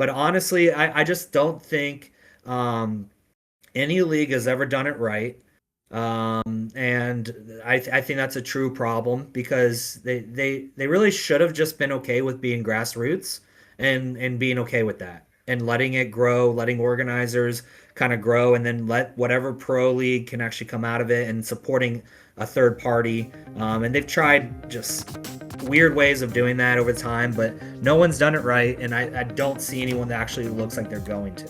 But honestly, I just don't think any league has ever done it right. And I think that's a true problem because they really should have just been okay with being grassroots and being okay with that and letting it grow, letting organizers kind of grow, and then let whatever pro league can actually come out of it and supporting a third party. And they've tried just weird ways of doing that over time, but no one's done it right, and I don't see anyone that actually looks like they're going to.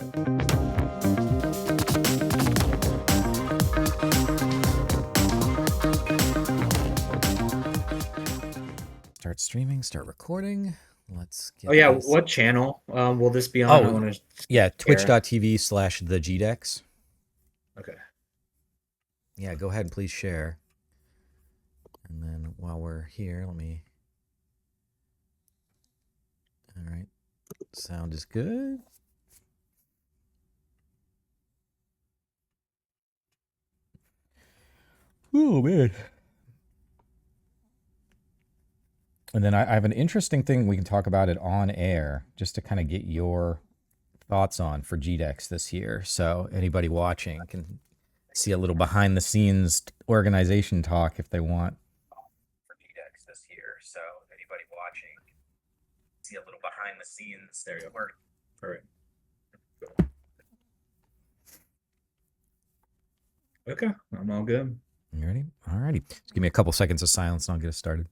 Start streaming, start recording. Let's get Oh yeah, this. what channel will this be on? I Oh, want to yeah, twitch.tv/the GDEX. Okay. Yeah, go ahead and please share. And then while we're here, let me. All right. Sound is good. Oh, man. And then I have an interesting thing we can talk about it on air just to kind of get your thoughts on for GDEX this year. So anybody watching can see a little behind the scenes organization talk if they want. For GDEX this year. So anybody watching see a little behind the scenes. There you go. All right. Okay, I'm all good. You ready? All righty. Just give me a couple seconds of silence and I'll get us started.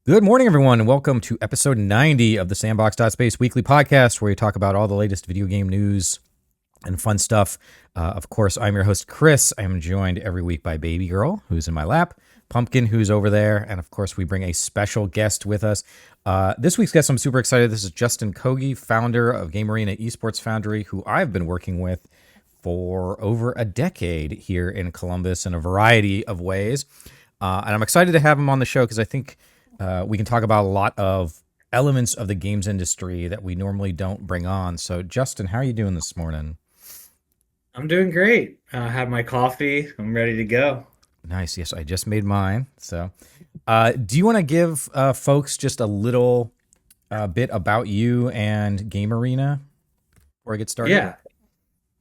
Good morning, everyone, and welcome to episode 90 of the Sandbox.Space weekly podcast, where we talk about all the latest video game news and fun stuff. Of course, I'm your host, Chris. I am joined every week by Baby Girl, who's in my lap, Pumpkin, who's over there, and of course, we bring a special guest with us. This week's guest, I'm super excited. This is Justin Kogge, founder of Game Arena Esports Foundry, who I've been working with for over a decade here in Columbus in a variety of ways. And I'm excited to have him on the show because I think we can talk about a lot of elements of the games industry that we normally don't bring on. So, Justin, how are you doing this morning? I'm doing great. I have my coffee. I'm ready to go. Nice. Yes, I just made mine. So, do you want to give folks just a little bit about you and Game Arena before I get started?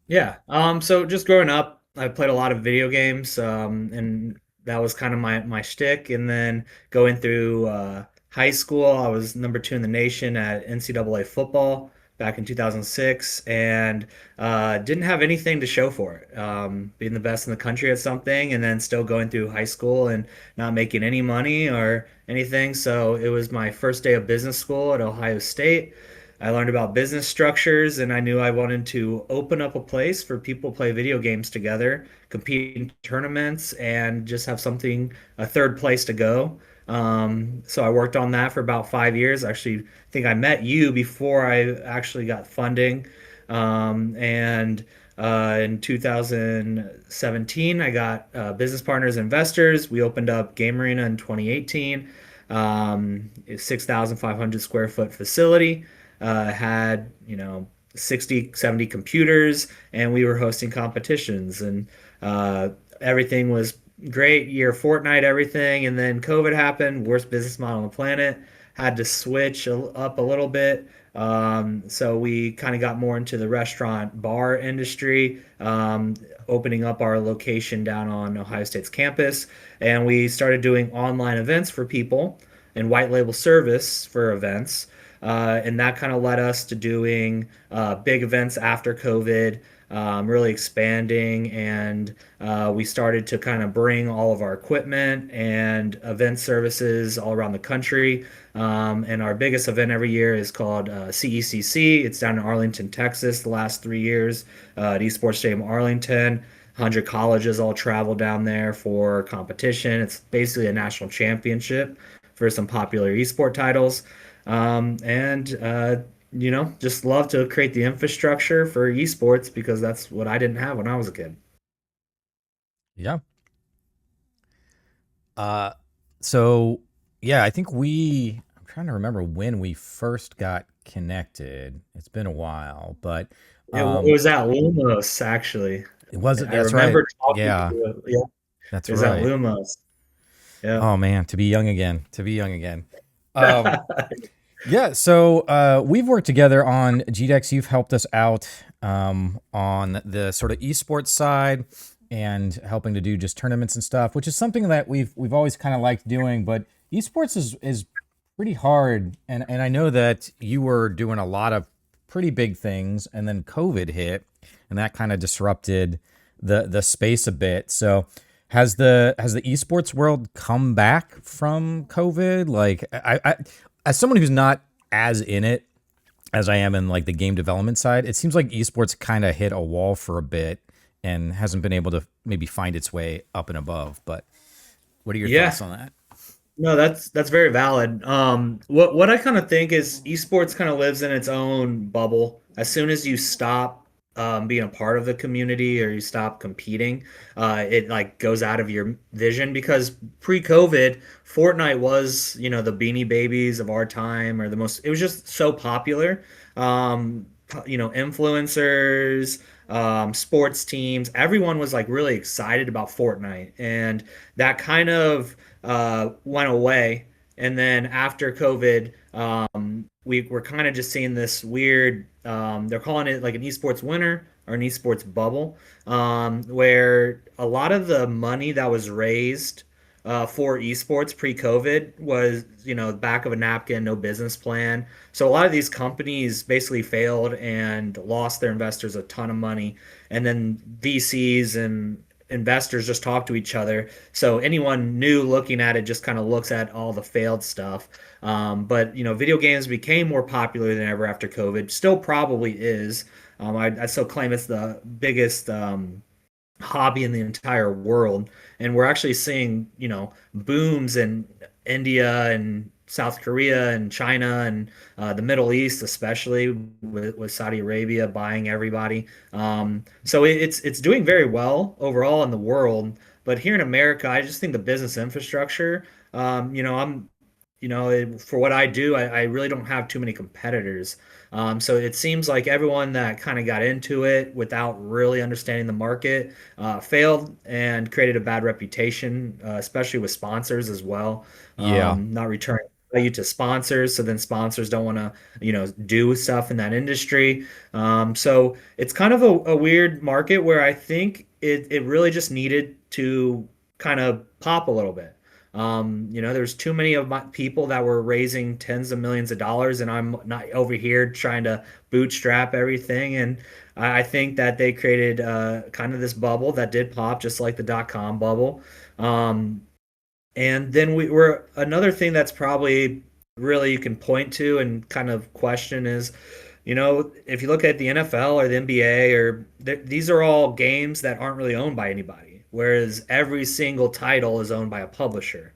Yeah. So just growing up, I played a lot of video games, and that was kind of my shtick. And then going through high school, I was number two in the nation at NCAA football back in 2006, and didn't have anything to show for it. Being the best in the country at something, and then still going through high school and not making any money or anything. So it was my first day of business school at Ohio State. I learned about business structures, and I knew I wanted to open up a place for people to play video games together, compete in tournaments, and just have something, a third place to go. So I worked on that for about 5 years. Actually, I think I met you before I actually got funding. And In 2017, I got business partners, investors. We opened up Game Arena in 2018, 6,500 square foot facility. Had 60 70 computers, and we were hosting competitions, and everything was great. Year Fortnite, everything, and then COVID happened. Worst business model on the planet. Had to switch up a little bit. So we kind of got more into the restaurant bar industry, opening up our location down on Ohio State's campus, and we started doing online events for people and white label service for events. And that kind of led us to doing big events after COVID, really expanding. And we started to kind of bring all of our equipment and event services all around the country. And our biggest event every year is called CECC. It's down in Arlington, Texas, the last 3 years at Esports Stadium Arlington. 100 colleges all travel down there for competition. It's basically a national championship for some popular esport titles. And just love to create the infrastructure for esports because that's what I didn't have when I was a kid. Yeah. So yeah, I think I'm trying to remember when we first got connected. It's been a while, but It was at Lumos, actually. it wasn't. I That's right. remember talking to Yeah, you. Yeah, that's it was at right. Lumos. Yeah. Oh man, to be young again. To be young again. Um, Yeah, so we've worked together on GDEX. You've helped us out on the sort of esports side and helping to do just tournaments and stuff, which is something that we've always kind of liked doing. But esports is pretty hard, and I know that you were doing a lot of pretty big things, and then COVID hit, and that kind of disrupted the space a bit. So has the esports world come back from COVID? Like I as someone who's not as in it as I am in like the game development side, it seems like esports kind of hit a wall for a bit and hasn't been able to maybe find its way up and above. But what are your Yeah, thoughts on that? no, that's very valid. What I kind of think is esports kind of lives in its own bubble. As soon as you stop being a part of the community or you stop competing, it like goes out of your vision because pre-COVID, Fortnite was, the Beanie Babies of our time or the most. It was just so popular. Influencers, sports teams, everyone was like really excited about Fortnite, and that kind of went away. And then after COVID, we were kind of just seeing this weird, they're calling it like an esports winter or an esports bubble, where a lot of the money that was raised for esports pre-COVID was, back of a napkin, no business plan. So a lot of these companies basically failed and lost their investors a ton of money. And then VCs and investors just talk to each other. So anyone new looking at it just kind of looks at all the failed stuff. But video games became more popular than ever after COVID. Still probably is. I still claim it's the biggest hobby in the entire world, and we're actually seeing booms in India and South Korea and China and the Middle East, especially with Saudi Arabia buying everybody. So it's doing very well overall in the world, but here in America, I just think the business infrastructure. I'm for what I do, I really don't have too many competitors. So it seems like everyone that kind of got into it without really understanding the market failed and created a bad reputation, especially with sponsors as well. Yeah. Not returning value to sponsors, so then sponsors don't want to, do stuff in that industry. So it's kind of a weird market where I think it really just needed to kind of pop a little bit. There's too many of my people that were raising tens of millions of dollars, and I'm not over here trying to bootstrap everything. And I think that they created kind of this bubble that did pop, just like the dot-com bubble. Um, and then we're another thing that's probably really you can point to and kind of question is, if you look at the NFL or the NBA or these are all games that aren't really owned by anybody, whereas every single title is owned by a publisher.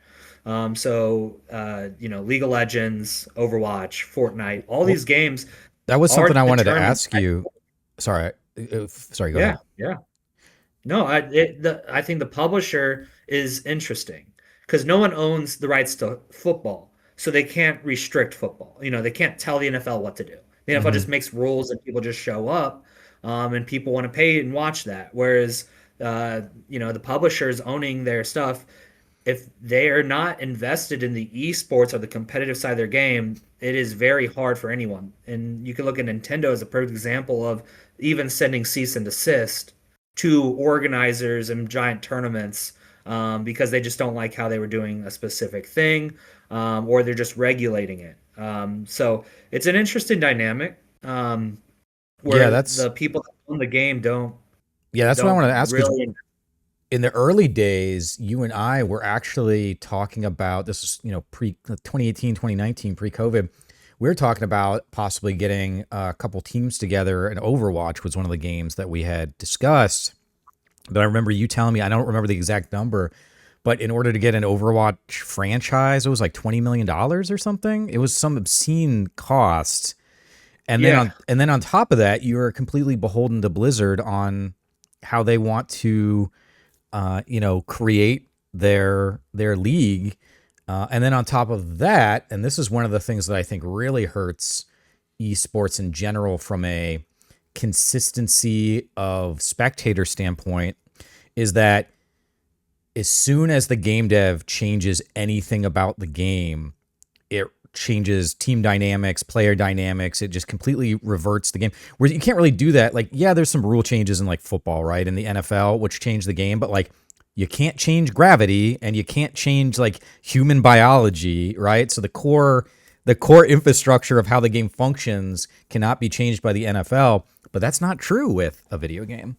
League of Legends, Overwatch, Fortnite, all Well, these games that was are something I wanted to determined. ask you. Sorry. Sorry, go ahead. Yeah, yeah. No, I think the publisher is interesting because no one owns the rights to football, so they can't restrict football. They can't tell the NFL what to do. The NFL Hmm. just makes rules and people just show up, and people want to pay and watch that. Whereas, the publishers owning their stuff, if they are not invested in the esports or the competitive side of their game, it is very hard for anyone. And you can look at Nintendo as a perfect example of even sending cease and desist to organizers and giant tournaments because they just don't like how they were doing a specific thing, or they're just regulating it. So it's an interesting dynamic Yeah, where that's the people that own the game don't yeah, that's what I don't wanted to ask. Because really. in the early days, you and I were actually talking about this is, pre 2018, 2019, pre-COVID. We were talking about possibly getting a couple teams together, and Overwatch was one of the games that we had discussed. But I remember you telling me, I don't remember the exact number, but in order to get an Overwatch franchise, it was like $20 million or something. It was some obscene cost. Yeah. And then on top of that, you are completely beholden to Blizzard on how they want to create their league. And then on top of that, and this is one of the things that I think really hurts esports in general from a consistency of spectator standpoint, is that as soon as the game dev changes anything about the game, it changes team dynamics, player dynamics. It just completely reverts the game. Where you can't really do that. Like, yeah, there's some rule changes in like football, right? In the NFL, which change the game, but like you can't change gravity and you can't change like human biology, right? So the core infrastructure of how the game functions cannot be changed by the NFL, but that's not true with a video game.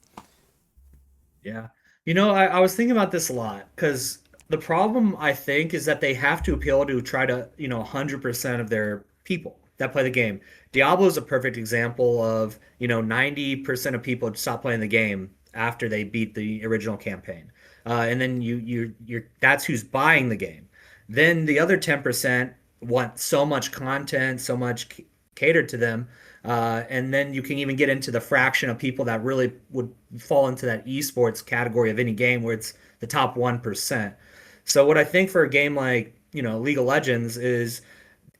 Yeah. I was thinking about this a lot because the problem I think is that they have to appeal to try to, 100% of their people that play the game. Diablo is a perfect example of, 90% of people stop playing the game after they beat the original campaign. And then you're that's who's buying the game. Then the other 10% want so much content, so much catered to them. And then you can even get into the fraction of people that really would fall into that esports category of any game where it's the top 1%. So what I think for a game like, League of Legends is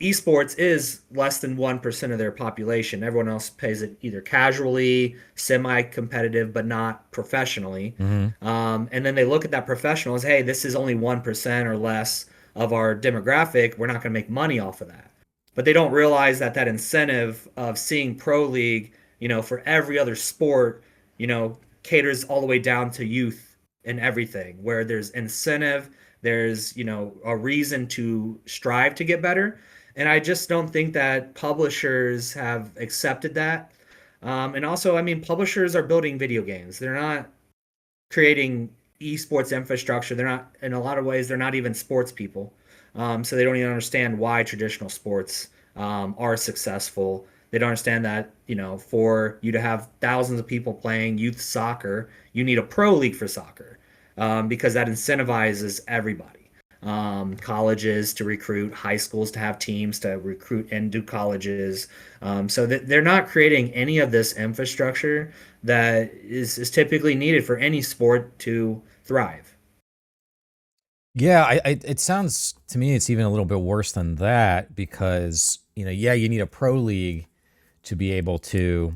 esports is less than 1% of their population. Everyone else plays it either casually, semi-competitive, but not professionally. Mm-hmm. And then they look at that professional as, hey, this is only 1% or less of our demographic. We're not going to make money off of that. But they don't realize that that incentive of seeing pro league, for every other sport, caters all the way down to youth and everything, where there's incentive, there's, a reason to strive to get better. And I just don't think that publishers have accepted that. And also, I mean, publishers are building video games. They're not creating esports infrastructure. They're not, in a lot of ways, they're not even sports people. So they don't even understand why traditional sports are successful. They don't understand that, for you to have thousands of people playing youth soccer, you need a pro league for soccer because that incentivizes everybody. Colleges to recruit, high schools to have teams to recruit into colleges. So that they're not creating any of this infrastructure that is typically needed for any sport to thrive. Yeah, it sounds to me it's even a little bit worse than that because yeah, you need a pro league to be able to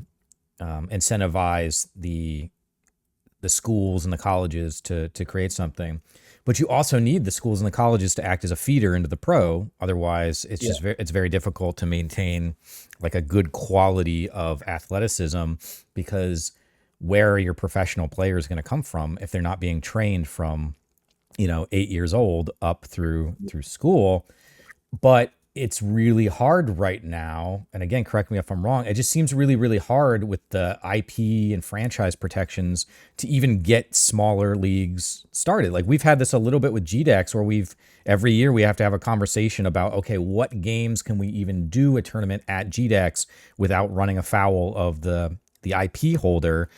incentivize the schools and the colleges to create something, but you also need the schools and the colleges to act as a feeder into the pro. Otherwise, it's Yeah. just it's very difficult to maintain like a good quality of athleticism because where are your professional players going to come from if they're not being trained from 8 years old up through school? But it's really hard right now. And again, correct me if I'm wrong. It just seems really, really hard with the IP and franchise protections to even get smaller leagues started. Like we've had this a little bit with GDEX where every year we have to have a conversation about, okay, what games can we even do a tournament at GDEX without running afoul of the IP holder?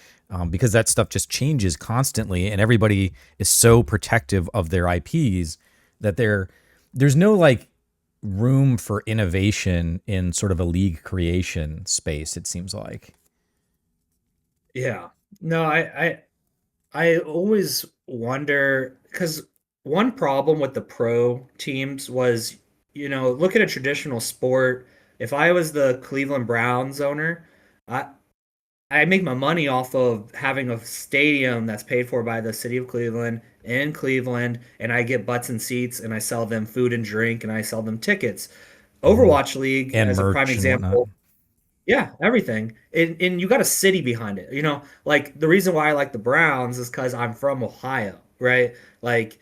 Because that stuff just changes constantly and everybody is so protective of their IPs that there's no like room for innovation in sort of a league creation space, it seems like. Yeah. No, I always wonder because one problem with the pro teams was, look at a traditional sport. If I was the Cleveland Browns owner, I I make my money off of having a stadium that's paid for by the city of Cleveland in Cleveland, and I get butts and seats, and I sell them food and drink, and I sell them tickets. Hmm. Overwatch League, And as a prime merch and whatnot. example, yeah, everything. And you got a city behind it. Like the reason why I like the Browns is because I'm from Ohio, right? Like,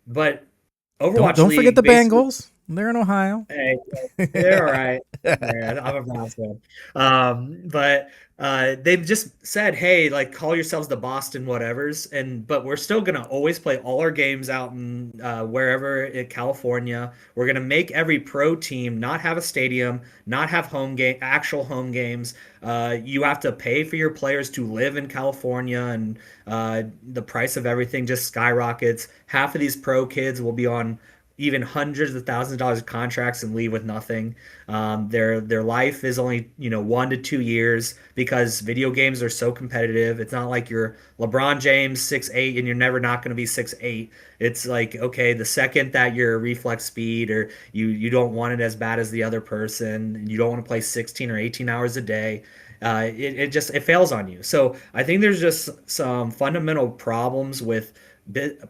but Don't Overwatch don't forget League the basically. Bengals. They're in Ohio. Hey, they're all right. Yeah, I'm a Browns fan. But they've just said, hey, like call yourselves the Boston whatevers, but we're still gonna always play all our games out in wherever in California. We're gonna make every pro team not have a stadium, not have actual home games. You have to pay for your players to live in California, and the price of everything just skyrockets. Half of these pro kids will be on even hundreds of thousands of dollars of contracts and leave with nothing. Their life is only 1 to 2 years because video games are so competitive. It's not like you're LeBron James 6'8" and you're never not going to be 6'8". It's like okay, the second that your reflex speed or you don't want it as bad as the other person, and you don't want to play 16 or 18 hours a day. It fails on you. So I think there's just some fundamental problems with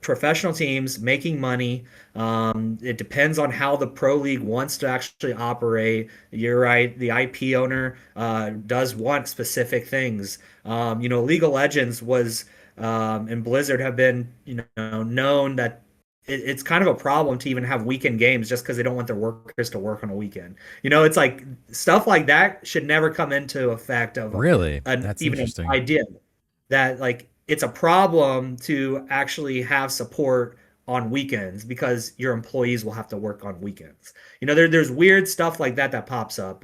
professional teams making money. It depends on how the pro league wants to actually operate. You're right. The IP owner does want specific things. League of Legends was and Blizzard have been, known that it's kind of a problem to even have weekend games just because they don't want their workers to work on a weekend. It's like stuff like that should never come into effect of Really? an That's even an interesting. idea that like it's a problem to actually have support on weekends because your employees will have to work on weekends. There's weird stuff like that that pops up,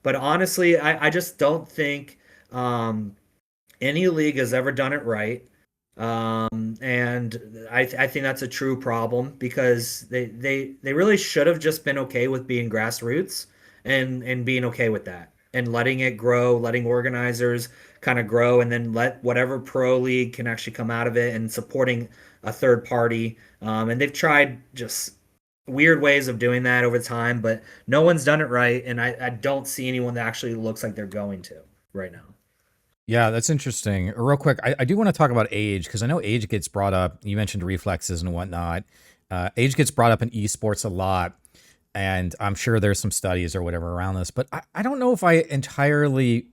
but honestly, I just don't think any league has ever done it right. And I think that's a true problem because they really should have just been okay with being grassroots and being okay with that and letting it grow, letting organizers kind of grow, and then let whatever pro league can actually come out of it and supporting a third party. And they've tried just weird ways of doing that over time, but no one's done it right, and I don't see anyone that actually looks like they're going to right now. Yeah, that's interesting. Real quick, I do want to talk about age because I know age gets brought up. You mentioned reflexes and whatnot. Age gets brought up in esports a lot, and I'm sure there's some studies or whatever around this, but I don't know if I entirely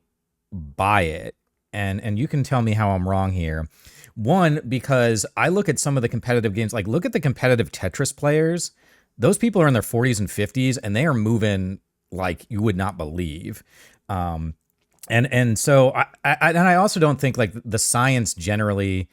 buy it. And you can tell me how I'm wrong here. One, because I look at some of the competitive games, like look at the competitive Tetris players. Those people are in their 40s and 50s, and they are moving like you would not believe. And so I also don't think like the science generally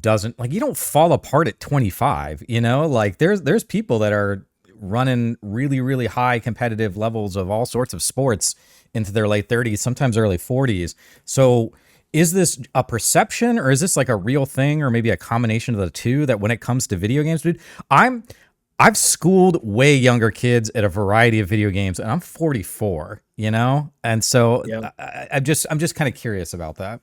doesn't, like, you don't fall apart at 25, like there's people that are running really high competitive levels of all sorts of sports into their late 30s, sometimes early 40s. So is this a perception, or is this like a real thing, or maybe a combination of the two, that when it comes to video games, dude, I've schooled way younger kids at a variety of video games, and I'm 44, and so Yeah. I'm just kind of curious about that.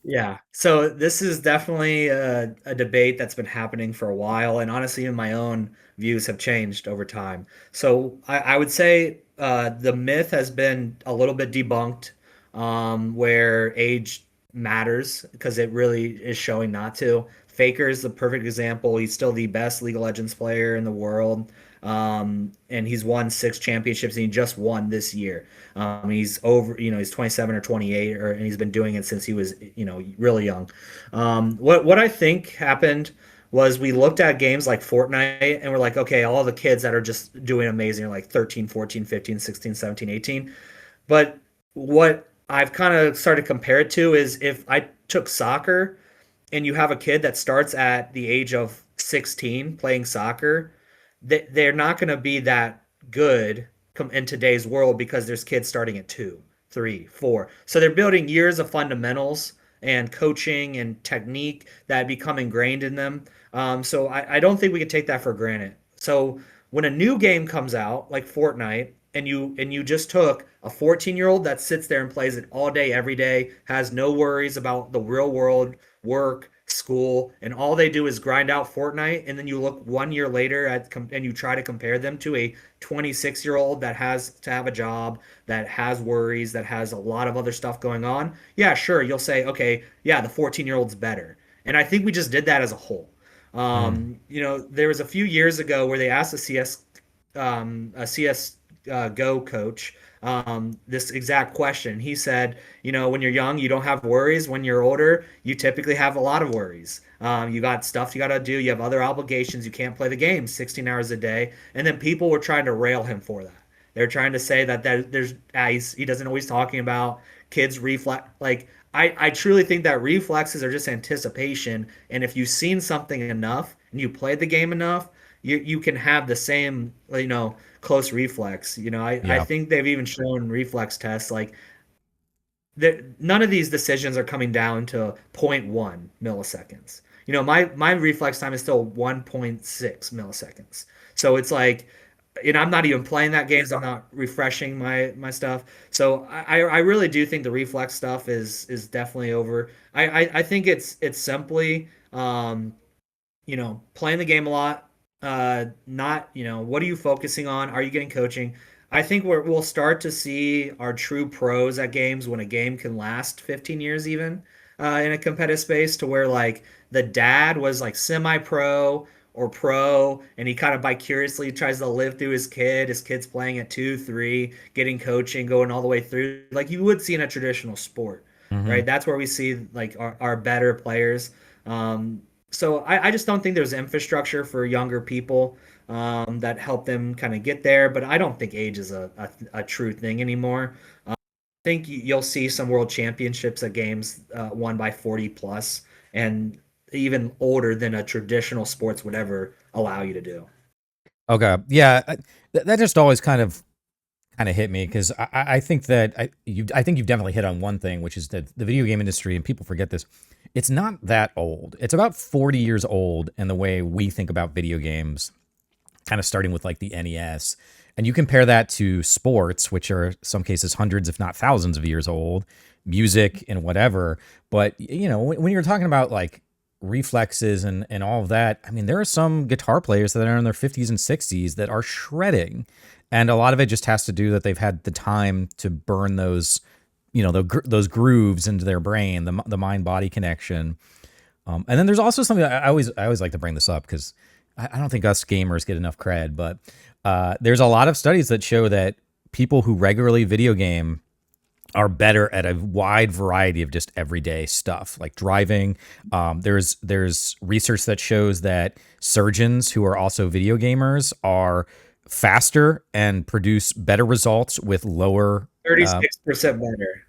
Yeah. So this is definitely a debate that's been happening for a while, and honestly, even my own views have changed over time. So I would say the myth has been a little bit debunked, where age matters because it really is showing not to. Faker is the perfect example. He's still the best League of Legends player in the world. And he's won 6 championships, and he just won this year. He's over, he's 27 or 28, and he's been doing it since he was, really young. What I think happened was we looked at games like Fortnite and we're like, okay, all the kids that are just doing amazing are like 13, 14, 15, 16, 17, 18. But what I've kind of started to compare it to is if I took soccer and you have a kid that starts at the age of 16 playing soccer, they're not going to be that good in today's world because there's kids starting at 2, 3, 4. So they're building years of fundamentals and coaching and technique that become ingrained in them. So I don't think we can take that for granted. So when a new game comes out like Fortnite, and you just took a 14-year-old that sits there and plays it all day every day, has no worries about the real world, work, school, and all they do is grind out Fortnite, and then you look 1 year later and you try to compare them to a 26-year-old that has to have a job, that has worries, that has a lot of other stuff going on. Yeah, sure, you'll say, okay, yeah, the 14-year-old's better. And I think we just did that as a whole. Mm. There was a few years ago where they asked a CS Go coach this exact question. He said, when you're young, you don't have worries. When you're older, you typically have a lot of worries. You got stuff you got to do. You have other obligations. You can't play the game 16 hours a day. And then people were trying to rail him for that. They're trying to say that he doesn't always talking about kids reflex. Like I truly think that reflexes are just anticipation. And if you've seen something enough and you played the game enough, you can have the same, close reflex. I Yeah. think they've even shown reflex tests like none of these decisions are coming down to zero point 0.1 milliseconds. My reflex time is still 1.6 milliseconds. So it's like, I'm not even playing that game, so I'm not refreshing my stuff. So I really do think the reflex stuff is definitely over. I think it's simply playing the game a lot. Not, what are you focusing on? Are you getting coaching? I think we'll start to see our true pros at games when a game can last 15 years even. in a competitive space to where like the dad was like semi-pro or pro, and he kind of vicariously tries to live through his kid. His kid's playing at 2, 3, getting coaching, going all the way through, like you would see in a traditional sport, Hmm. right? That's where we see like our better players. So I just don't think there's infrastructure for younger people that help them kind of get there. But I don't think age is a true thing anymore. Think you'll see some world championships at games won by 40 plus and even older than a traditional sports would ever allow you to do. Okay, yeah, that just always kind of hit me because I think that I think you've definitely hit on one thing, which is that the video game industry, and people forget this, it's not that old. It's about 40 years old in the way we think about video games, kind of starting with like the NES. And you compare that to sports, which are in some cases hundreds, if not thousands of years old, music and whatever. But, you know, when you're talking about like reflexes and all of that, I mean, there are some guitar players that are in their 50s and 60s that are shredding. And a lot of it just has to do that they've had the time to burn those, you know, those grooves into their brain, the mind body connection. And then there's also something I always like to bring this up because I don't think us gamers get enough cred, but there's a lot of studies that show that people who regularly video game are better at a wide variety of just everyday stuff like driving. There's research that shows that surgeons who are also video gamers are faster and produce better results with lower. 36% better.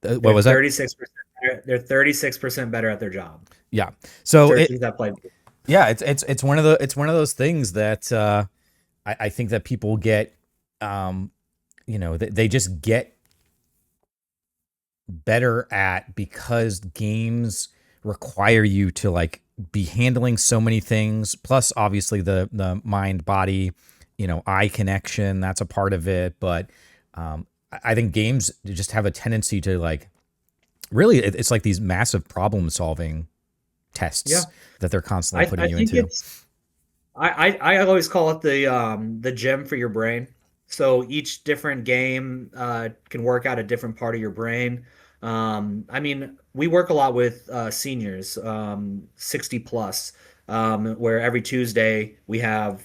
What They're was that? 36% better. They're 36% better at their job. Yeah. So Surgeons that play. yeah, it's one of those things that I think that people get, um, you know, they just get better at because games require you to like be handling so many things. Plus, obviously, the mind body, you know, eye connection, that's a part of it. But I think games just have a tendency to like really, it's like these massive problem solving Yeah. tests that they're constantly I putting you think into. I always call it the gym for your brain. So each different game can work out a different part of your brain. I mean, we work a lot with seniors, 60 plus, where every Tuesday we have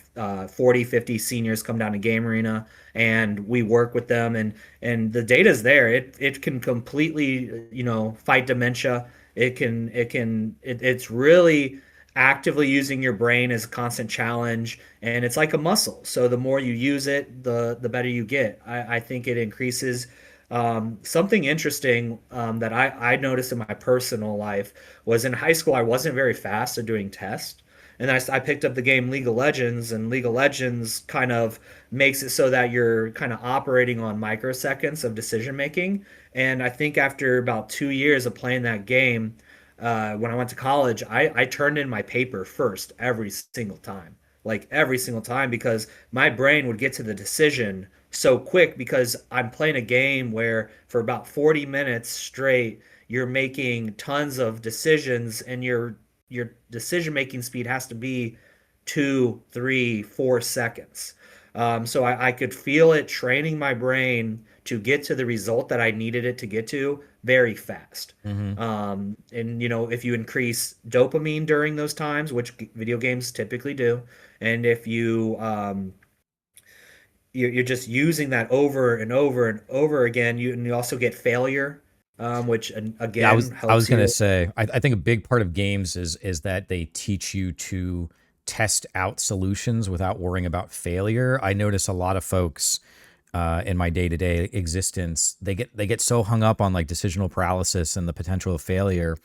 40, 50 seniors come down to Game Arena and we work with them and the data's there. It can completely, you know, fight dementia. It's really actively using your brain as a constant challenge, and it's like a muscle, so the more you use it, the better you get. I think it increases. Something interesting that I noticed in my personal life was in high school I wasn't very fast at doing tests, and I picked up the game League of Legends, and League of Legends kind of makes it so that you're kind of operating on microseconds of decision making. And I think after about 2 years of playing that game, when I went to college, I turned in my paper first every single time, like every single time, because my brain would get to the decision so quick because I'm playing a game where for about 40 minutes straight, you're making tons of decisions and your decision making speed has to be 2, 3, 4 seconds. So I could feel it training my brain to get to the result that I needed it to get to very fast. Hmm. And you know, if you increase dopamine during those times, which video games typically do, and if you're just using that over and over and over again, you also get failure, which Yeah, again I was helps gonna you. say I think a big part of games is that they teach you to test out solutions without worrying about failure. I notice a lot of folks in my day to day existence they get so hung up on like decisional paralysis and the potential of failure,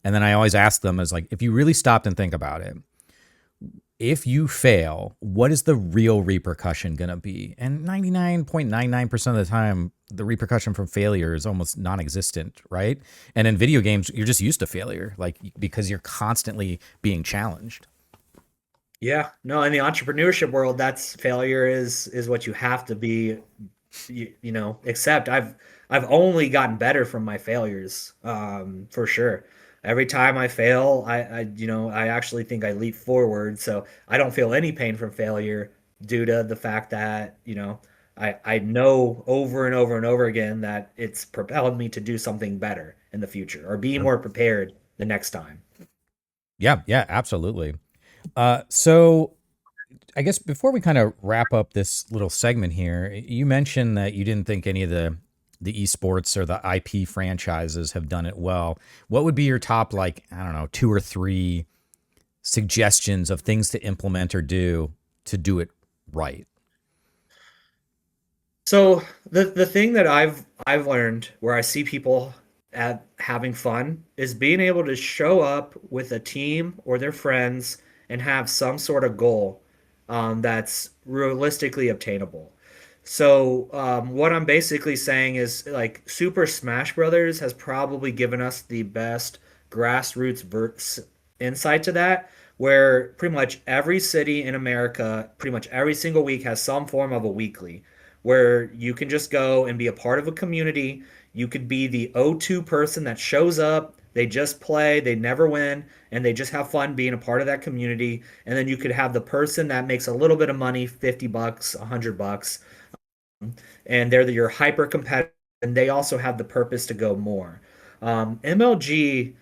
and then I always ask them as like if you really stopped and think about it, if you fail, what is the real repercussion going to be? And 99.99% of the time, the repercussion from failure is almost non existent, right? And in video games, you're just used to failure, like because you're constantly being challenged. Yeah, no, in the entrepreneurship world, that's failure is what you have to be, you know, accept. I've only gotten better from my failures, for sure. Every time I fail, you know, I actually think I leap forward. So I don't feel any pain from failure due to the fact that, you know, I know over and over and over again that it's propelled me to do something better in the future or be Sure. more prepared the next time. Yeah, yeah, absolutely. So I guess before we kind of wrap up this little segment here, you mentioned that you didn't think any of the esports or the IP franchises have done it well. What would be your top, like, I don't know, two or three suggestions of things to implement or do to do it right? So the thing that I've learned where I see people at having fun is being able to show up with a team or their friends and have some sort of goal that's realistically obtainable. So what I'm basically saying is like Super Smash Brothers has probably given us the best grassroots insight to that, where pretty much every city in America, pretty much every single week has some form of a weekly where you can just go and be a part of a community. You could be the O2 person that shows up, they just play, they never win, and they just have fun being a part of that community. And then you could have the person that makes a little bit of money, $50, $100, and they're your hyper competitive, and they also have the purpose to go more. MLG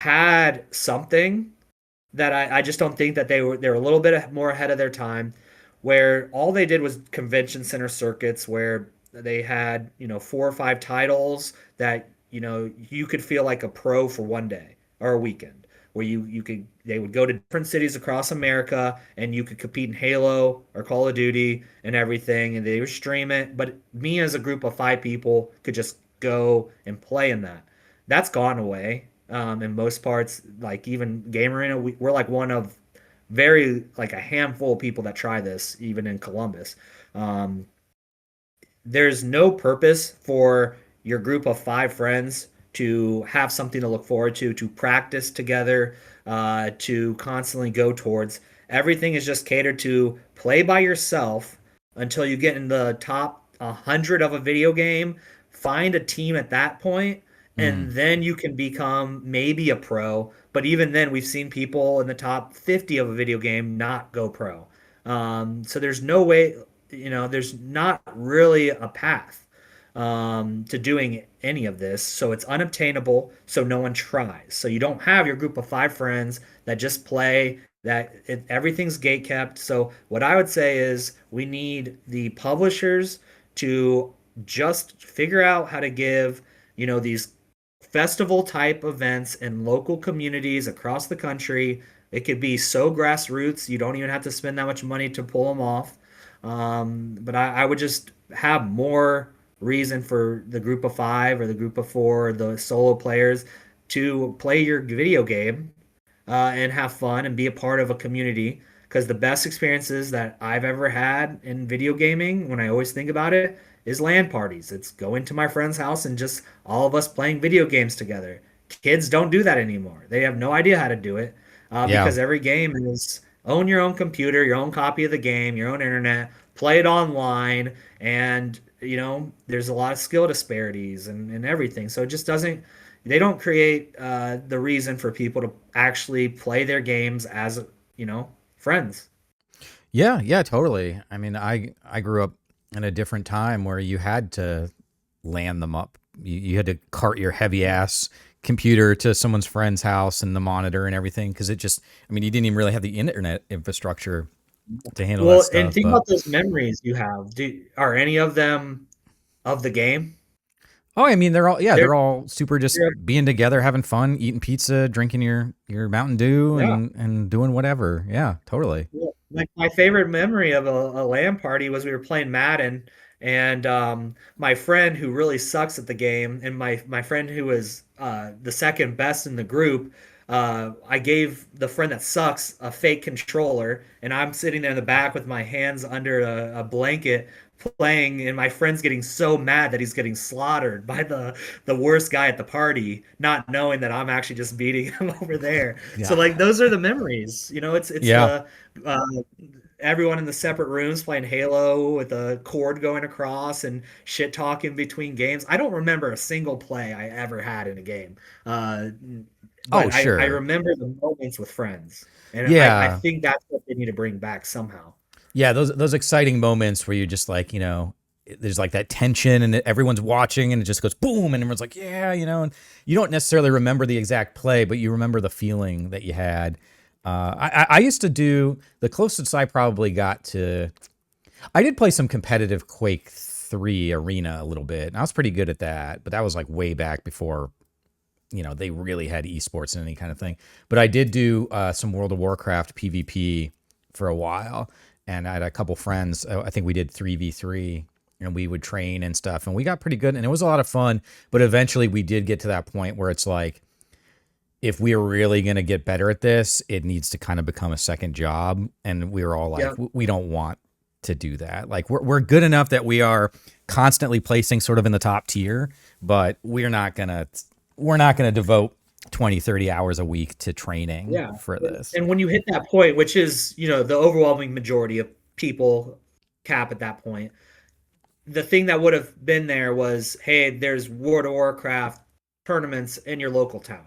had something that I just don't think that they're a little bit more ahead of their time, where all they did was convention center circuits where they had, four or five titles that, you could feel like a pro for one day or a weekend, where you could they would go to different cities across America and you could compete in Halo or Call of Duty and everything, and they would stream it. But me as a group of five people could just go and play in that. That's gone away in most parts. Like even Game Arena, we're like one of very like a handful of people that try this, even in Columbus. Um, there's no purpose for your group of five friends to have something to look forward to practice together, to constantly go towards. Everything is just catered to play by yourself until you get in the top 100 of a video game, find a team at that point, Mm, and then you can become maybe a pro. But even then, we've seen people in the top 50 of a video game not go pro. So there's no way, there's not really a path to doing any of this. So it's unobtainable. So no one tries. So you don't have your group of five friends that just play. Everything's gate kept. So what I would say is we need the publishers to just figure out how to give, these festival type events in local communities across the country. It could be so grassroots, you don't even have to spend that much money to pull them off. But I would just have more reason for the group of five or the group of four, the solo players to play your video game and have fun and be a part of a community. Because the best experiences that I've ever had in video gaming, when I always think about it, is LAN parties. It's going to my friend's house and just all of us playing video games together. Kids don't do that anymore. They have no idea how to do it yeah. because every game is own your own computer, your own copy of the game, your own internet, play it online, and there's a lot of skill disparities and everything. So it just doesn't they don't create the reason for people to actually play their games as friends. Yeah, yeah, totally. I mean, I grew up in a different time where you had to land them up. You had to cart your heavy ass computer to someone's friend's house and the monitor and everything because it just, I mean, you didn't even really have the internet infrastructure to handle that Well, and stuff. think But about those memories you have. Are any of them of the game? oh, I mean, they're all, yeah, They're, they're all super just they're being together, having fun, eating pizza, drinking your Mountain Dew yeah. and doing whatever. Yeah, totally. Yeah. Like my favorite memory of a LAN party was we were playing Madden, and my friend who really sucks at the game, and my friend who was the second best in the group, I gave the friend that sucks a fake controller, and I'm sitting there in the back with my hands under a blanket playing, and my friend's getting so mad that he's getting slaughtered by the worst guy at the party, not knowing that I'm actually just beating him over there. So Yeah. like those are the memories. It's Yeah. the uh, everyone in the separate rooms playing Halo with a cord going across and shit talking between games. I don't remember a single play I ever had in a game, uh, Oh, but I sure. remember the moments with friends, and I Yeah. think that's what they need to bring back somehow. Yeah, those exciting moments where you just like, there's like that tension and everyone's watching and it just goes boom and everyone's like, yeah, and you don't necessarily remember the exact play, but you remember the feeling that you had. I used to do the closest I probably got to. I did play some competitive Quake 3 arena a little bit, and I was pretty good at that. But that was like way back before they really had esports and any kind of thing. But I did do some World of Warcraft PvP for a while, and I had a couple friends. I think we did 3v3, and we would train and stuff, and we got pretty good, and it was a lot of fun. But eventually, we did get to that point where it's like, if we are really going to get better at this, it needs to kind of become a second job. And we were all like, Yeah. we don't want to do that. Like we're good enough that we are constantly placing sort of in the top tier, but we're not going to devote 20, 30 hours a week to training Yeah. for this. And when you hit that point, which is, the overwhelming majority of people cap at that point, the thing that would have been there was, hey, there's World of Warcraft tournaments in your local town,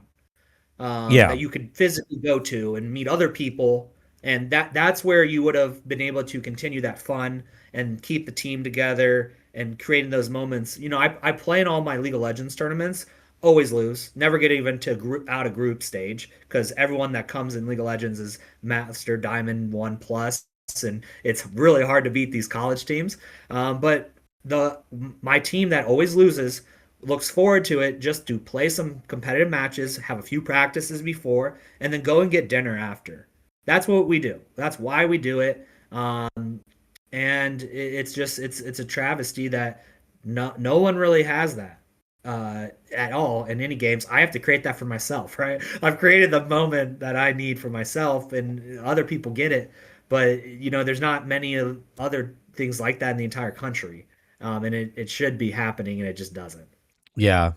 Yeah. that you could physically go to and meet other people, and that's where you would have been able to continue that fun and keep the team together and creating those moments. I play in all my League of Legends tournaments, always lose, never get even to out of group stage because everyone that comes in League of Legends is Master Diamond 1+, and it's really hard to beat these college teams. But the my team that always loses looks forward to it just to play some competitive matches, have a few practices before, and then go and get dinner after. That's what we do. That's why we do it. And it's just it's a travesty that no one really has that at all in any games. I have to create that for myself, right? I've created the moment that I need for myself, and other people get it. But there's not many other things like that in the entire country, and it should be happening, and it just doesn't. Yeah.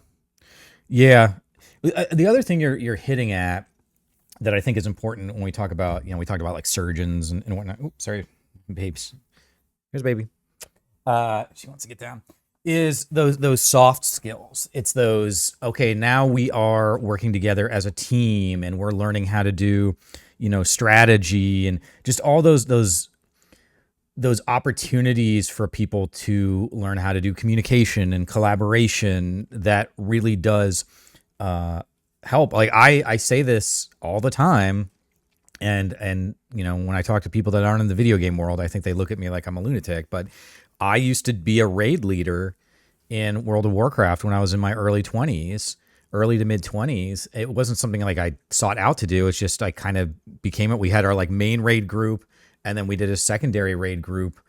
Yeah. The other thing you're hitting at that I think is important when we talk about, we talked about like surgeons and whatnot. Oops, sorry, babes. Here's baby. She wants to get down. Is those soft skills. It's those, okay, now we are working together as a team and we're learning how to do, strategy and just all those opportunities for people to learn how to do communication and collaboration that really does help. Like I say this all the time, and when I talk to people that aren't in the video game world, I think they look at me like I'm a lunatic. But I used to be a raid leader in World of Warcraft when I was in my early to mid 20s. It wasn't something like I sought out to do. It's just I kind of became it. We had our like main raid group, and then we did a secondary raid group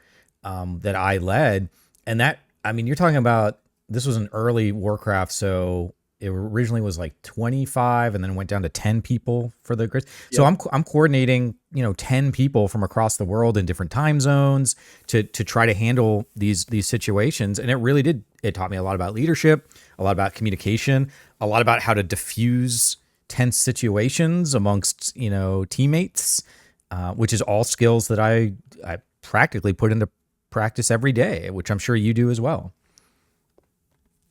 that I led. And that, I mean, you're talking about, this was an early Warcraft, so it originally was like 25 and then went down to 10 people for the grid. So Yep. I'm coordinating, 10 people from across the world in different time zones to try to handle these situations. And it really did, it taught me a lot about leadership, a lot about communication, a lot about how to diffuse tense situations amongst, teammates, which is all skills that I practically put into practice every day, which I'm sure you do as well.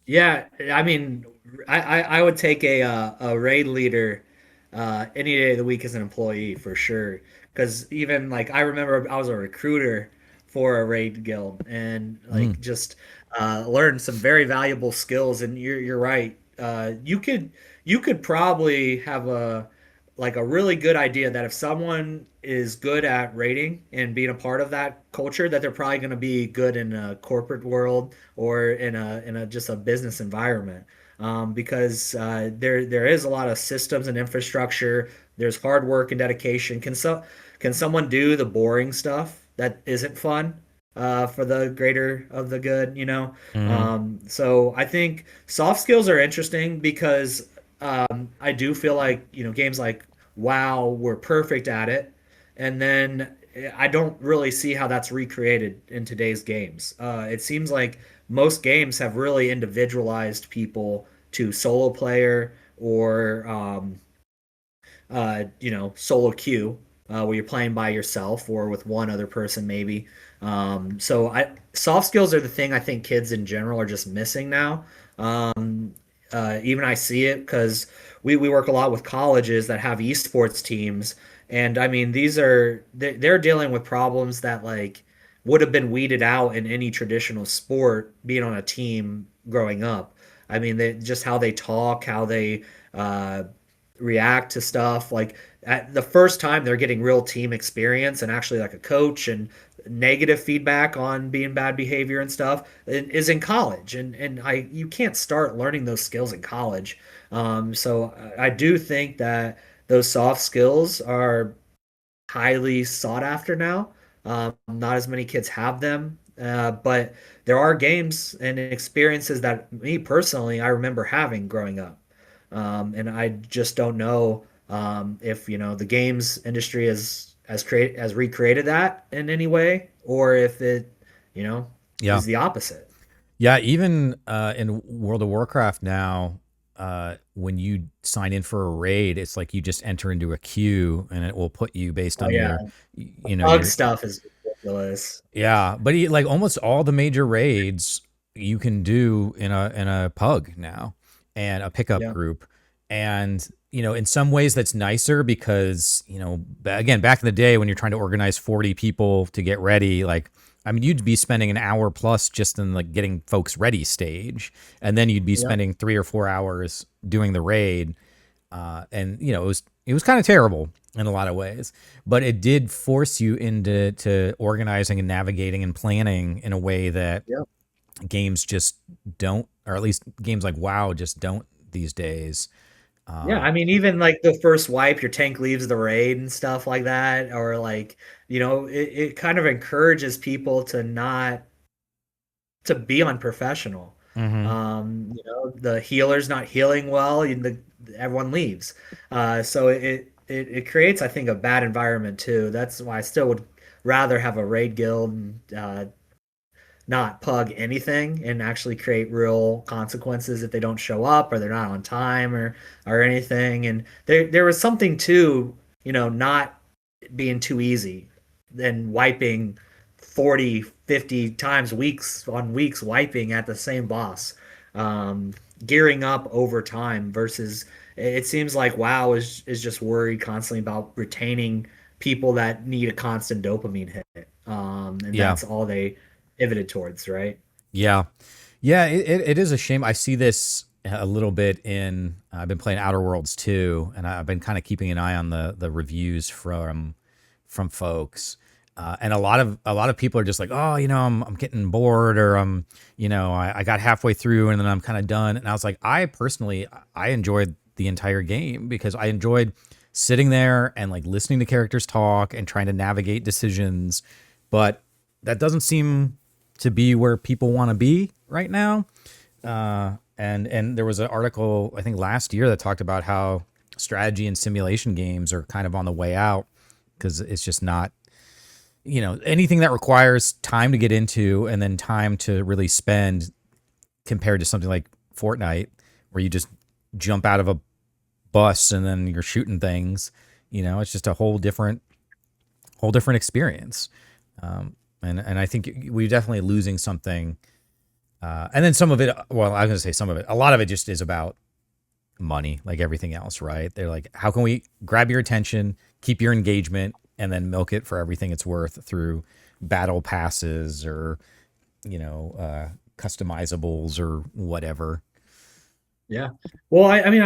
Yeah, I mean, I would take a raid leader any day of the week as an employee for sure. Because even like I remember I was a recruiter for a raid guild and Mm. like just learned some very valuable skills. And you're right. You could probably have a really good idea that if someone is good at rating and being a part of that culture, that they're probably going to be good in a corporate world or in a just a business environment. Because there is a lot of systems and infrastructure. There's hard work and dedication. Can someone do the boring stuff that isn't fun for the greater of the good? Hmm. So I think soft skills are interesting because I do feel like games like WoW were perfect at it, and then I don't really see how that's recreated in today's games. It seems like most games have really individualized people to solo player or solo queue, where you're playing by yourself or with one other person maybe. So soft skills are the thing I think kids in general are just missing now. Even I see it because we work a lot with colleges that have esports teams, And I mean, they're dealing with problems that like would have been weeded out in any traditional sport, being on a team growing up. I mean, just how they talk, how they uh, react to stuff. Like at the first time they're getting real team experience and actually like a coach and negative feedback on being bad behavior and stuff is in college. And I you can't start learning those skills in college. So I do think that those soft skills are highly sought after now. Not as many kids have them, but there are games and experiences that me personally I remember having growing up, and I just don't know if the games industry has recreated that in any way, or if it you know Yeah. is the opposite. Yeah, even in World of Warcraft now, when you sign in for a raid, it's like you just enter into a queue, and it will put you based Oh on yeah, your, bug your stuff is ridiculous. yeah. But like almost all the major raids you can do in a pug now, and a pickup Yeah, group, and in some ways that's nicer because again, back in the day when you're trying to organize 40 people to get ready, like I mean, you'd be spending an hour plus just in like getting folks ready stage, and then you'd be yeah, spending 3 or 4 hours doing the raid. And it was kind of terrible in a lot of ways, but it did force you into organizing and navigating and planning in a way that yeah. games just don't, or at least games like WoW just don't these days. Yeah, Uh, I mean, even like the first wipe, your tank leaves the raid and stuff like that, or like, it kind of encourages people to be unprofessional. mhm. The healer's not healing well, everyone leaves. So it creates, I think, a bad environment too. That's why I still would rather have a raid guild and not pug anything and actually create real consequences if they don't show up or they're not on time or anything. And there was something to, not being too easy than wiping 40, 50 times weeks on weeks wiping at the same boss. Um, Gearing up over time versus it seems like WoW is just worried constantly about retaining people that need a constant dopamine hit. And Yeah, that's all they pivoted towards, right? yeah, yeah. It is a shame. I see this a little bit in. I've been playing Outer Worlds too, and I've been kind of keeping an eye on the reviews from folks. And a lot of people are just like, oh, I'm getting bored, or I got halfway through and then I'm kind of done. And I was like, I personally, I enjoyed the entire game because I enjoyed sitting there and like listening to characters talk and trying to navigate decisions. But that doesn't seem to be where people want to be right now. And there was an article I think last year that talked about how strategy and simulation games are kind of on the way out because it's just not anything that requires time to get into and then time to really spend compared to something like Fortnite where you just jump out of a bus and then you're shooting things. It's just a whole different experience. And I think we're definitely losing something. And then some of it, well, I was going to say some of it, a lot of it just is about money, like everything else, right? They're like, how can we grab your attention, keep your engagement, and then milk it for everything it's worth through battle passes or, customizables or whatever. Yeah. Well, I mean,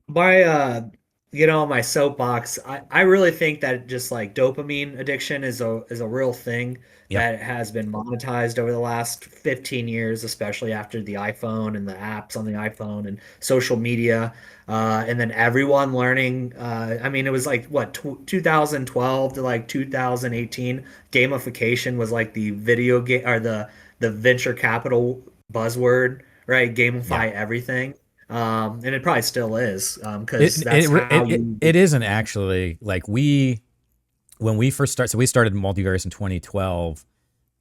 my get on my soapbox. I really think that just like dopamine addiction is a real thing Yeah. that has been monetized over the last 15 years, especially after the iPhone and the apps on the iPhone and social media. And then everyone learning. I mean, it was like what 2012 to like 2018. Gamification was like the video game or the venture capital buzzword, right? Yeah. Gamify everything. And it probably still is, It, because it, that's how it, you. it isn't actually like when we first started, so we started multiverse in 2012.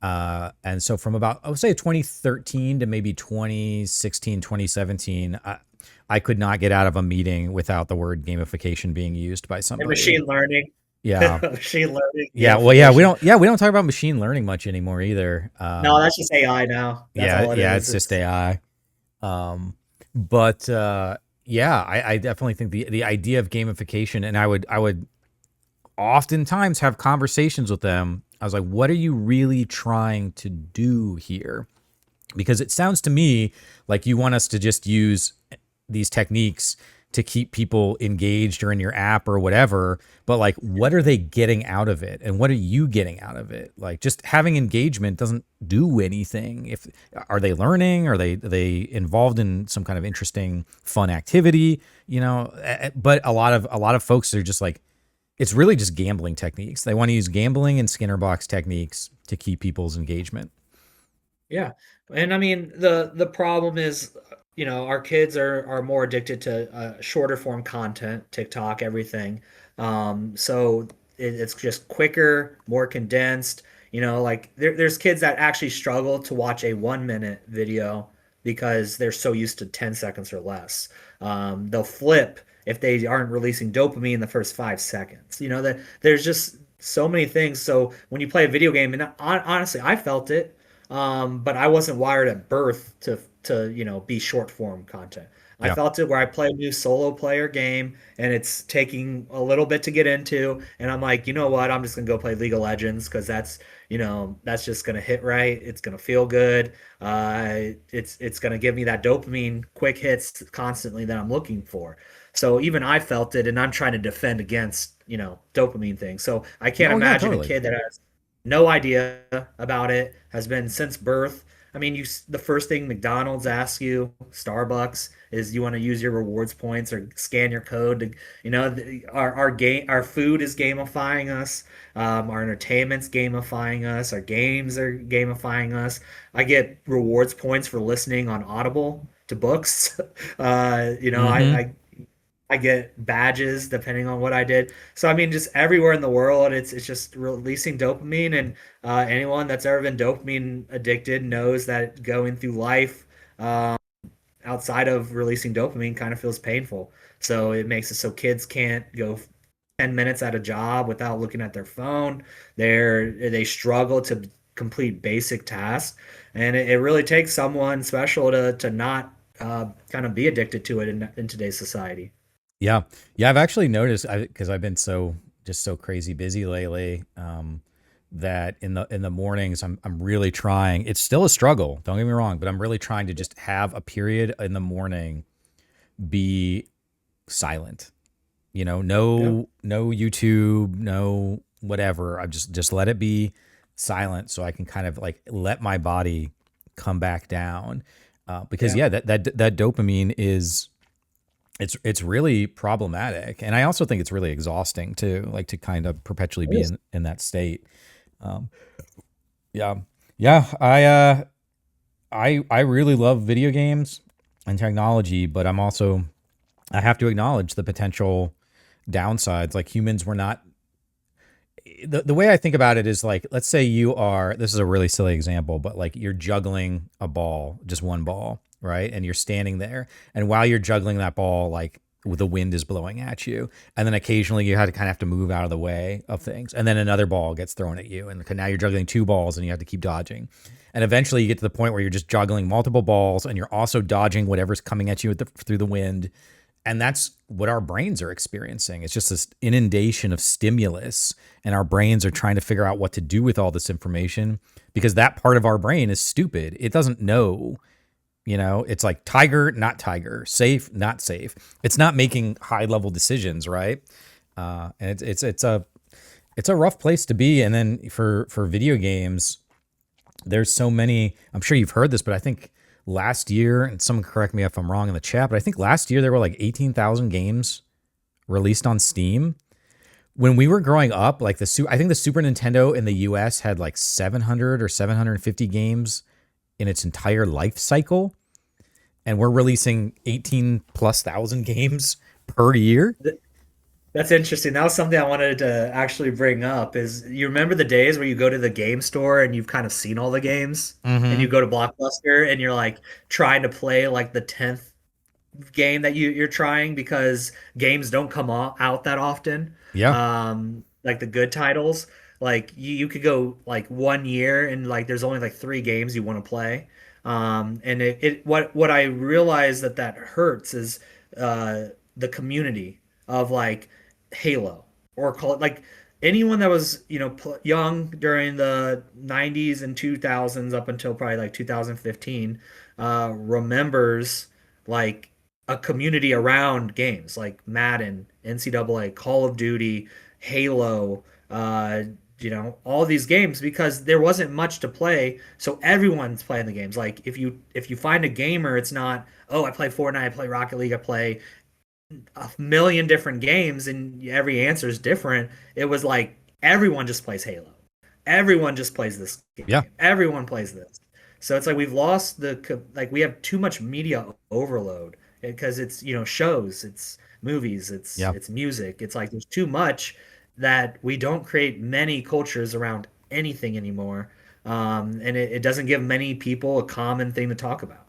And so from about, I would say 2013 to maybe 2016, 2017, I could not get out of a meeting without the word gamification being used by And somebody. machine learning, Yeah. machine learning, Yeah. Well, yeah, gamification. we don't talk about machine learning much anymore either. No, that's just AI now. That's Yeah, all it yeah, is. it's just It's AI. But yeah, I definitely think the idea of gamification, and I would oftentimes have conversations with them. I was like, what are you really trying to do here? Because it sounds to me like you want us to just use these techniques to keep people engaged or in your app or whatever, but like what are they getting out of it and what are you getting out of it? Like just having engagement doesn't do anything. If are they learning, are they involved in some kind of interesting fun activity, but a lot of folks are just like, it's really just gambling techniques. They want to use gambling and Skinner box techniques to keep people's engagement. Yeah. And I mean, the problem is, our kids are more addicted to shorter form content, TikTok, everything. So it's just quicker, more condensed. Like there's kids that actually struggle to watch a 1 minute video because they're so used to 10 seconds or less. They'll flip if they aren't releasing dopamine in the first 5 seconds. That there's just so many things. So when you play a video game, and honestly, I felt it, but I wasn't wired at birth to be short form content. I Yeah. felt it where I play a new solo player game and it's taking a little bit to get into, and I'm like, you know what? I'm just gonna go play League of Legends because that's just gonna hit right. It's gonna feel good. It's gonna give me that dopamine quick hits constantly that I'm looking for. So even I felt it, and I'm trying to defend against dopamine things. So I can't Oh yeah, imagine a totally. kid that has no idea about it, has been since birth. I mean, the first thing McDonald's asks you, Starbucks, is you want to use your rewards points or scan your code to, our food is gamifying us, our entertainment's gamifying us, our games are gamifying us. I get rewards points for listening on Audible to books. uh, you know, I, Mm-hmm. I I get badges depending on what I did. So I mean, just everywhere in the world, it's just releasing dopamine, and anyone that's ever been dopamine addicted knows that going through life outside of releasing dopamine kind of feels painful. So it makes it so kids can't go 10 minutes at a job without looking at their phone. They struggle to complete basic tasks, and it really takes someone special to not kind of be addicted to it in today's society. Yeah. Yeah. I've actually noticed because I've been so crazy busy lately, that in the mornings I'm really trying. It's still a struggle. Don't get me wrong, but I'm really trying to just have a period in the morning be silent. Yeah. No YouTube, no whatever. I just let it be silent so I can kind of like let my body come back down. Because Yeah. yeah, that dopamine is it's really problematic, and I also think it's really exhausting too, like to kind of perpetually It be is. in that state. Um, yeah, yeah. I really love video games and technology, but I have to acknowledge the potential downsides. Like humans were not the way I think about it is like, let's say this is a really silly example, but like you're juggling a ball, just one ball, right? And you're standing there. And while you're juggling that ball, like the wind is blowing at you. And then occasionally you had to kind of have to move out of the way of things. And then another ball gets thrown at you. And now you're juggling two balls and you have to keep dodging. And eventually you get to the point where you're just juggling multiple balls and you're also dodging whatever's coming at you through the wind. And that's what our brains are experiencing. It's just this inundation of stimulus, and our brains are trying to figure out what to do with all this information because that part of our brain is stupid. It doesn't know, it's like tiger, not tiger, safe, not safe. It's not making high level decisions, right? And it's a rough place to be. And then for video games, there's so many. I'm sure you've heard this, but I think last year, and someone correct me if I'm wrong in the chat, but I think last year there were like 18,000 games released on Steam. When we were growing up, like I think the Super Nintendo in the US had like 700 or 750 games in its entire life cycle, and we're releasing 18 plus thousand games per year. That's interesting. That was something I wanted to actually bring up is you remember the days where you go to the game store and you've kind of seen all the games and you Mm-hmm. go to Blockbuster and you're like trying to play like the 10th game that you're trying because games don't come out that often. Yeah. Like the good titles, like you could go like 1 year and like there's only like three games you want to play. And what I realized that hurts is the community of like Halo or call it like anyone that was, young during the 90s and 2000s up until probably like 2015 remembers like a community around games like Madden, NCAA, Call of Duty, Halo, all these games because there wasn't much to play, so everyone's playing the games. Like if you find a gamer, it's not, oh, I play Fortnite, I play Rocket League, I play a million different games and every answer is different. It was like everyone just plays Halo. Everyone just plays this game. Yeah. Everyone plays this. So it's like we've lost like we have too much media overload because it's, shows, it's movies, it's Yeah. it's music. It's like there's too much that we don't create many cultures around anything anymore. And it doesn't give many people a common thing to talk about.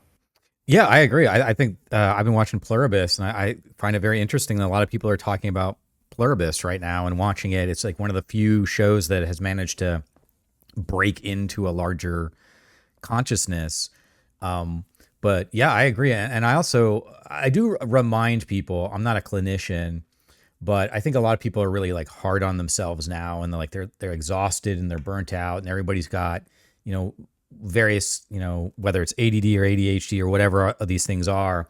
Yeah, I agree. I think I've been watching Pluribus, and I find it very interesting that a lot of people are talking about Pluribus right now and watching it. It's like one of the few shows that has managed to break into a larger consciousness. Um, but yeah, I agree, and I do remind people. I'm not a clinician, but I think a lot of people are really like hard on themselves now, and they're exhausted and they're burnt out, and everybody's got you know various whether it's ADD or ADHD or whatever these things are.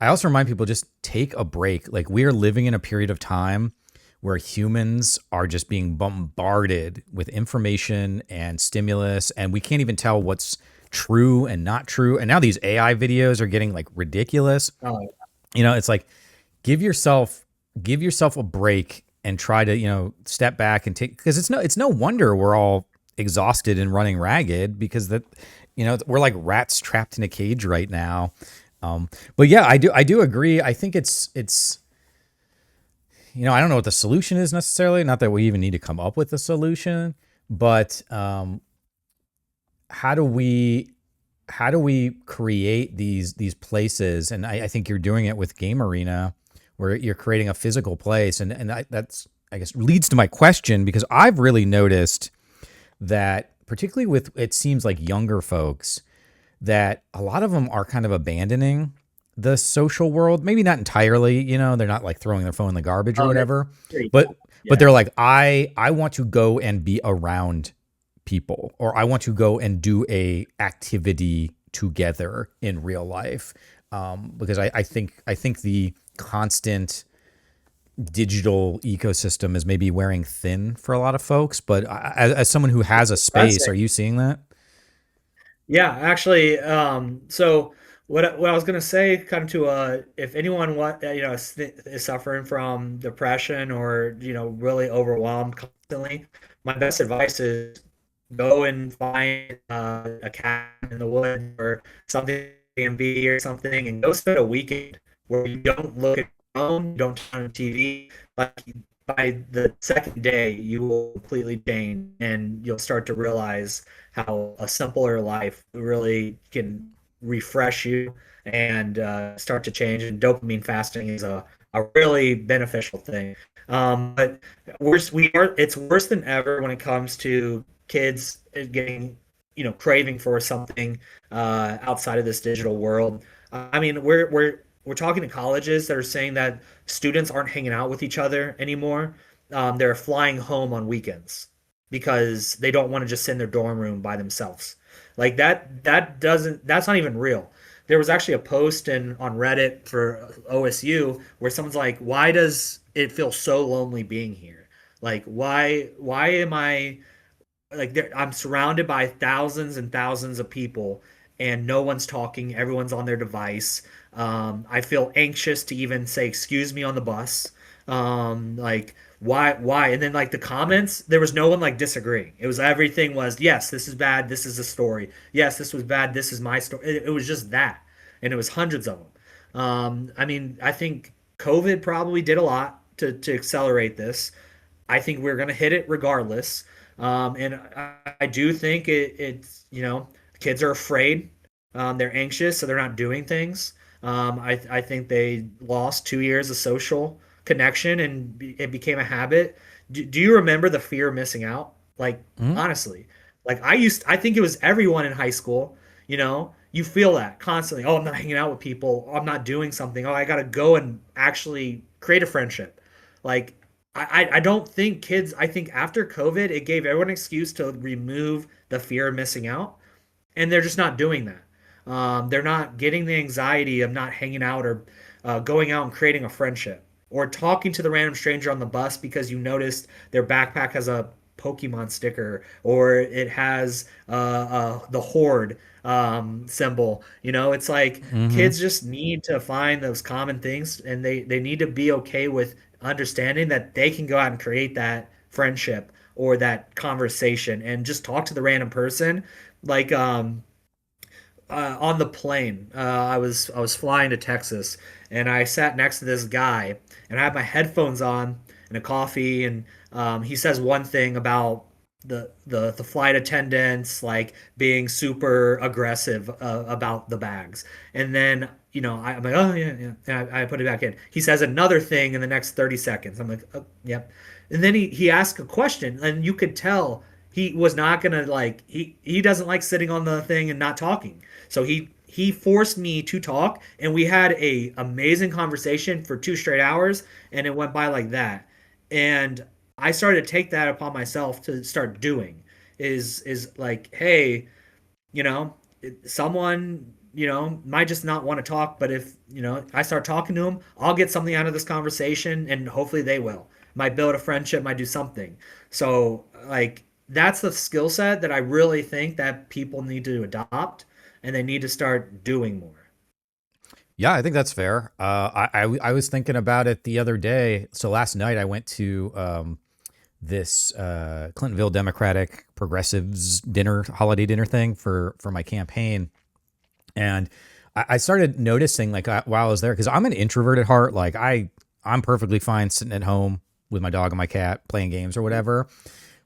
I also remind people just take a break. Like we are living in a period of time where humans are just being bombarded with information and stimulus, and we can't even tell what's true and not true. And now these AI videos are getting like ridiculous. Oh, It's like give yourself give yourself a break and try to step back and take, because it's no wonder we're all exhausted and running ragged, because that we're like rats trapped in a cage right now. But yeah, I do agree. I think it's I don't know what the solution is necessarily, not that we even need to come up with a solution, but how do we create these places? And I think you're doing it with Game Arena, where you're creating a physical place, and that's, I guess, leads to my question, because I've really noticed that, particularly with, it seems like, younger folks, that a lot of them are kind of abandoning the social world. Maybe not entirely, they're not like throwing their phone in the garbage or oh, that's whatever, pretty but cool. they're Yeah. like, I want to go and be around people, or I want to go and do a activity together in real life, because I think the constant digital ecosystem is maybe wearing thin for a lot of folks. But as someone who has a space, are Depressing. you seeing that? Yeah, actually, so what I was gonna say, kind of to if anyone is suffering from depression or really overwhelmed constantly, my best advice is go and find a cabin in the woods or something, Airbnb or something, and go spend a weekend where you don't look at your phone, you don't turn on TV. Like by the second day, you will completely change, and you'll start to realize how a simpler life really can refresh you and start to change. And dopamine fasting is a really beneficial thing. But it's worse than ever when it comes to kids getting, craving for something outside of this digital world. I mean, we're talking to colleges that are saying that students aren't hanging out with each other anymore. They're flying home on weekends because they don't want to just sit in their dorm room by themselves. Like that's not even real. There was actually a post on Reddit for OSU where someone's like, "Why does it feel so lonely being here? Like why am I like I'm surrounded by thousands and thousands of people and no one's talking, everyone's on their device. I feel anxious to even say excuse me on the bus. Like why? And then like the comments, there was no one like disagreeing. It was everything was, yes, this is bad, this is a story. Yes, this was bad, this is my story. It was just that. And it was hundreds of them. I mean, I think COVID probably did a lot to accelerate this. I think we're going to hit it regardless. And I do think it's, kids are afraid. They're anxious, so they're not doing things. I think they lost 2 years of social connection and it became a habit. Do you remember the fear of missing out? Like, Mhm. honestly, like I think it was everyone in high school, you feel that constantly. Oh, I'm not hanging out with people. Oh, I'm not doing something. Oh, I got to go and actually create a friendship. Like, I don't think kids, I think after COVID, it gave everyone an excuse to remove the fear of missing out, and they're just not doing that. They're not getting the anxiety of not hanging out or going out and creating a friendship or talking to the random stranger on the bus because you noticed their backpack has a Pokemon sticker or it has the Horde symbol. You know, it's like Mm-hmm. kids just need to find those common things and they need to be okay with understanding that they can go out and create that friendship or that conversation and just talk to the random person like on the plane. I was flying to Texas, and I sat next to this guy, and I had my headphones on and a coffee, and he says one thing about the flight attendants like being super aggressive about the bags, and then I'm like, oh yeah, yeah, and I put it back in. He says another thing in the next 30 seconds. I'm like, oh, yep. And then he asked a question, and you could tell he was not gonna like he doesn't like sitting on the thing and not talking. So he forced me to talk, and we had a amazing conversation for 2 straight hours, and it went by like that. And I started to take that upon myself to start doing is like, hey, someone might just not want to talk, but if I start talking to them, I'll get something out of this conversation, and hopefully they will. Might build a friendship, might do something. So like that's the skill set that I really think that people need to adopt, and they need to start doing more. Yeah, I think that's fair. I was thinking about it the other day. So last night I went to this Clintonville Democratic Progressives dinner, holiday dinner thing for my campaign, and I started noticing like while I was there because I'm an introvert at heart. Like I'm perfectly fine sitting at home with my dog and my cat playing games or whatever.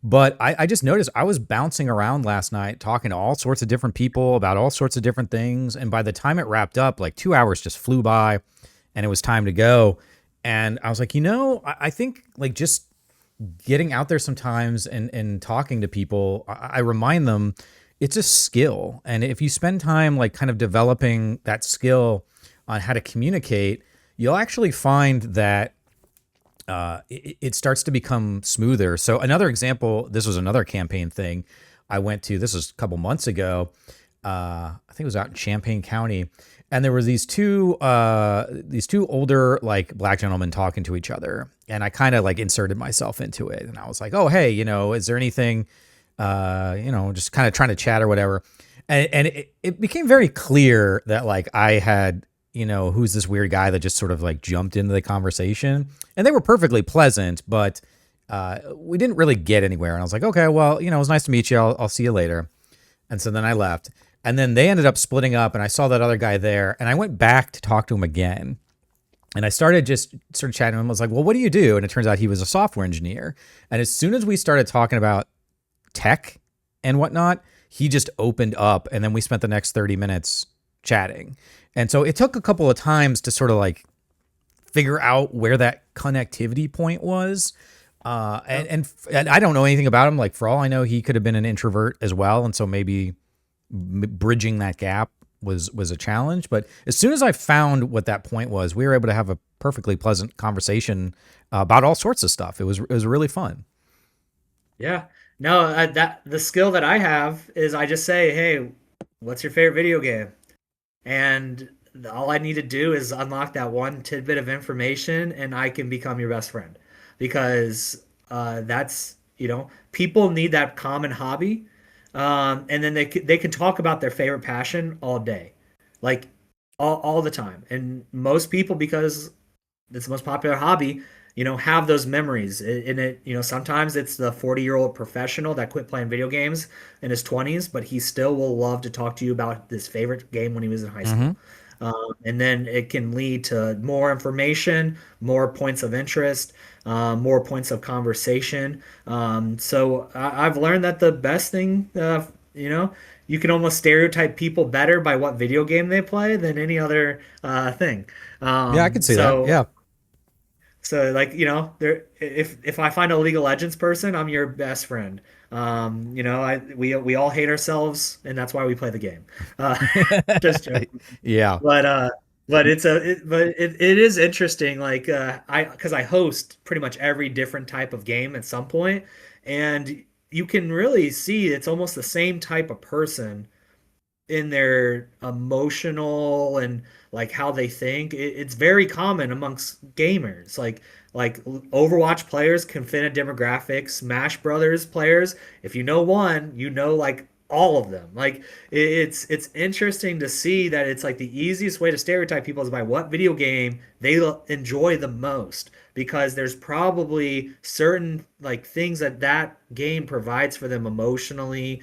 But I just noticed I was bouncing around last night talking to all sorts of different people about all sorts of different things. And by the time it wrapped up, like 2 hours just flew by and it was time to go. And I was like, I think like just getting out there sometimes and talking to people, I remind them it's a skill. And if you spend time like kind of developing that skill on how to communicate, you'll actually find that it starts to become smoother. So another example, this was another campaign thing I went to. This was a couple months ago. I think it was out in Champaign County, and there were these two older like black gentlemen talking to each other, and I kind of like inserted myself into it, and I was like, oh hey, is there anything, just kind of trying to chat or whatever, and it became very clear that like I had who's this weird guy that just sort of like jumped into the conversation. And they were perfectly pleasant, but we didn't really get anywhere. And I was like, okay, well, it was nice to meet you. I'll see you later. And so then I left. And then they ended up splitting up, and I saw that other guy there. And I went back to talk to him again. And I started just sort of chatting to him. I was like, well, what do you do? And it turns out he was a software engineer. And as soon as we started talking about tech and whatnot, he just opened up. And then we spent the next 30 minutes chatting. And so it took a couple of times to sort of like figure out where that connectivity point was. And I don't know anything about him. Like for all I know, he could have been an introvert as well. And so maybe bridging that gap was a challenge. But as soon as I found what that point was, we were able to have a perfectly pleasant conversation about all sorts of stuff. It was really fun. Yeah. No, that the skill that I have is I just say, hey, what's your favorite video game? And all I need to do is unlock that one tidbit of information, and I can become your best friend. Because that's people need that common hobby, and then they can talk about their favorite passion all day, like all the time. And most people, because it's the most popular hobby, have those memories. In it, sometimes it's the 40-year-old professional that quit playing video games in his 20s, but he still will love to talk to you about his favorite game when he was in high Mm-hmm. school. And then it can lead to more information, more points of interest, more points of conversation. So I've learned that the best thing, you can almost stereotype people better by what video game they play than any other thing. Yeah, I could see that. Yeah. So like, if I find a League of Legends person, I'm your best friend. We all hate ourselves, and that's why we play the game. Uh, just joking. Yeah. But But it is interesting. Like because I host pretty much every different type of game at some point, and you can really see it's almost the same type of person in their emotional and like how they think. It's very common amongst gamers. Like Overwatch players can fit a demographic. Smash Brothers players, if you know one, you know like all of them. Like it's interesting to see that it's like the easiest way to stereotype people is by what video game they enjoy the most because there's probably certain like things that that game provides for them emotionally,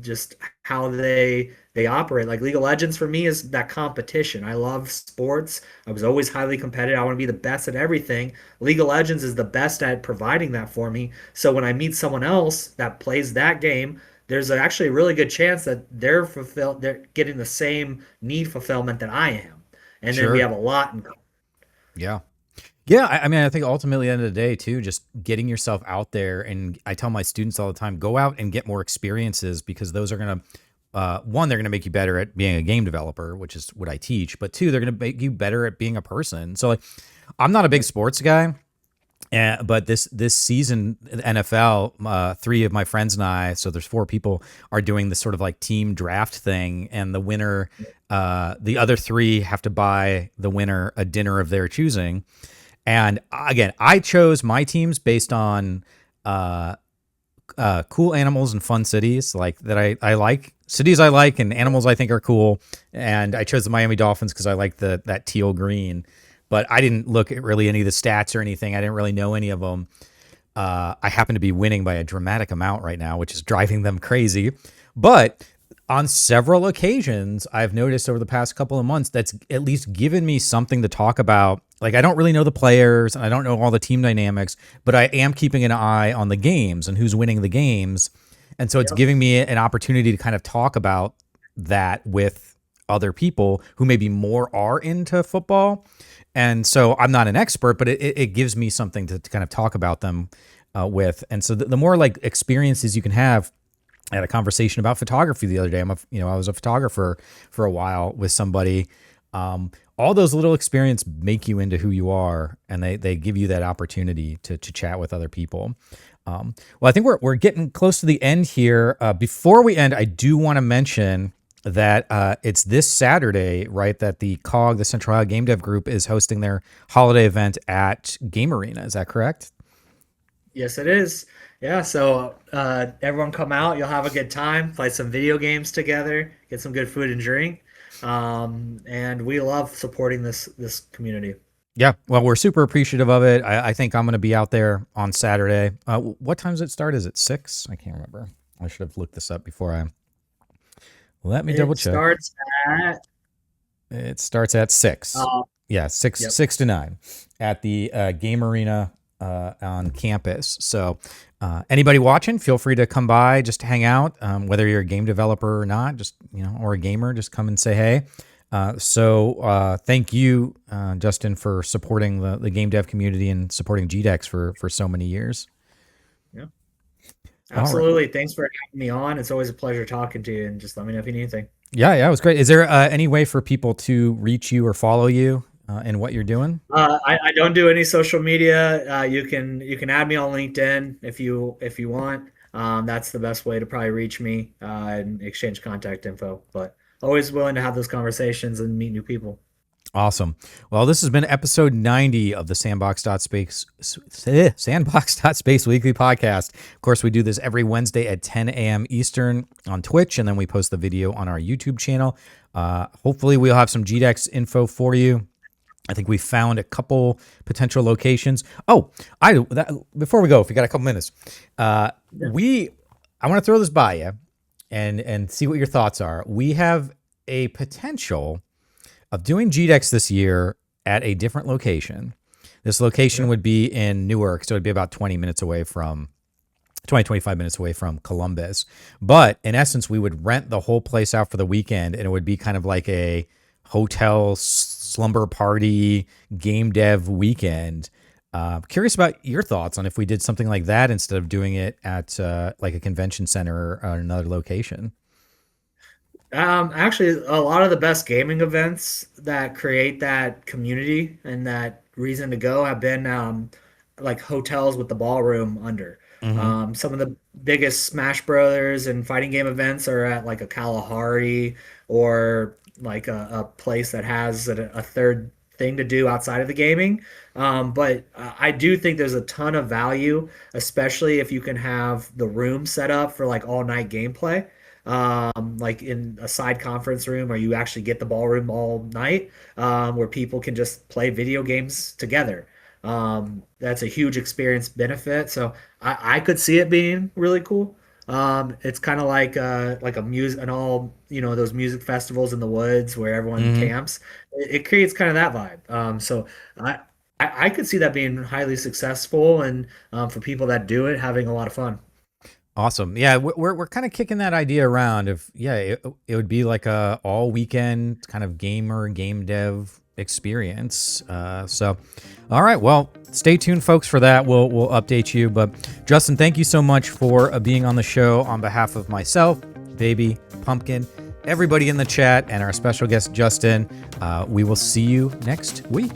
just how they operate. Like League of Legends for me is that competition. I love sports. I was always highly competitive. I want to be the best at everything. League of Legends is the best at providing that for me. So when I meet someone else that plays that game, there's actually a really good chance that they're getting the same need fulfillment that I am. And then we Sure. have a lot in common. Yeah. Yeah, I mean, I think ultimately, at the end of the day, too, just getting yourself out there. And I tell my students all the time, go out and get more experiences because those are going to, one, they're going to make you better at being a game developer, which is what I teach. But two, they're going to make you better at being a person. So, like, I'm not a big sports guy. But this season, NFL, three of my friends and I, so there's four people, are doing this sort of like team draft thing, and the winner, the other three have to buy the winner a dinner of their choosing. And again, I chose my teams based on uh, cool animals and fun cities like that. I like cities I like and animals I think are cool. And I chose the Miami Dolphins because I like that teal green. But I didn't look at really any of the stats or anything. I didn't really know any of them. I happen to be winning by a dramatic amount right now, which is driving them crazy. But on several occasions, I've noticed over the past couple of months that's at least given me something to talk about. Like, I don't really know the players and I don't know all the team dynamics, but I am keeping an eye on the games and who's winning the games. And so it's Yep. giving me an opportunity to kind of talk about that with other people who maybe more are into football. And so I'm not an expert, but it gives me something to kind of talk about them with. And so the more like experiences you can have. I had a conversation about photography the other day. I was a photographer for a while with somebody. All those little experiences make you into who you are, and they give you that opportunity to chat with other people. Well, I think we're getting close to the end here. Before we end, I do want to mention that it's this Saturday, right? That the Cog, the Central Ohio Game Dev Group, is hosting their holiday event at Game Arena. Is that correct? Yes, it is. Yeah, so everyone come out. You'll have a good time, play some video games together, get some good food and drink. And we love supporting this community. Yeah, well, we're super appreciative of it. I think I'm going to be out there on Saturday. What time does it start? Is it 6? I can't remember. I should have looked this up before I. Let me double It check. starts at It starts at 6. uh, Yeah, yep. 6 to 9 at the Game Arena on campus. So anybody watching, feel free to come by, just hang out. Whether you're a game developer or not, just or a gamer, just come and say hey. Thank you, Justin, for supporting the game dev community and supporting GDEX for so many years. Yeah. All right. Absolutely. Thanks for having me on. It's always a pleasure talking to you, and just let me know if you need anything. Yeah, it was great. Is there any way for people to reach you or follow you in what you're doing? I don't do any social media. You can add me on LinkedIn if you want. That's the best way to probably reach me and exchange contact info. But always willing to have those conversations and meet new people. Awesome. Well, this has been episode 90 of the Sandbox.Space weekly podcast. Of course, we do this every Wednesday at 10 a.m. Eastern on Twitch, and then we post the video on our YouTube channel. Hopefully, we'll have some GDEX info for you. I think we found a couple potential locations. Oh, before we go, if you got a couple minutes, Yeah. I want to throw this by you and see what your thoughts are. We have a potential of doing GDEX this year at a different location. This location Yeah. would be in Newark, so it'd be about 25 minutes away from Columbus. But in essence, we would rent the whole place out for the weekend, and it would be kind of like a hotel slumber party game dev weekend. Curious about your thoughts on if we did something like that instead of doing it at like a convention center or another location. Actually, a lot of the best gaming events that create that community and that reason to go have been like hotels with the ballroom under. Mm-hmm. Some of the biggest Smash Brothers and fighting game events are at like a Kalahari or like a place that has a third thing to do outside of the gaming. But I do think there's a ton of value, especially if you can have the room set up for like all night gameplay, like in a side conference room, or you actually get the ballroom all night, where people can just play video games together. That's a huge experience benefit. So I could see it being really cool. It's kind of like a music and all, those music festivals in the woods where everyone Mm-hmm. camps. It creates kind of that vibe. So I, I could see that being highly successful, and for people that do it, having a lot of fun. Awesome. Yeah, we're kind of kicking that idea around of it would be like a all weekend kind of gamer game dev experience. So, all right, well, stay tuned, folks, for that. We'll update you. But Justin, thank you so much for being on the show on behalf of myself, Baby, Pumpkin, everybody in the chat, and our special guest Justin. We will see you next week.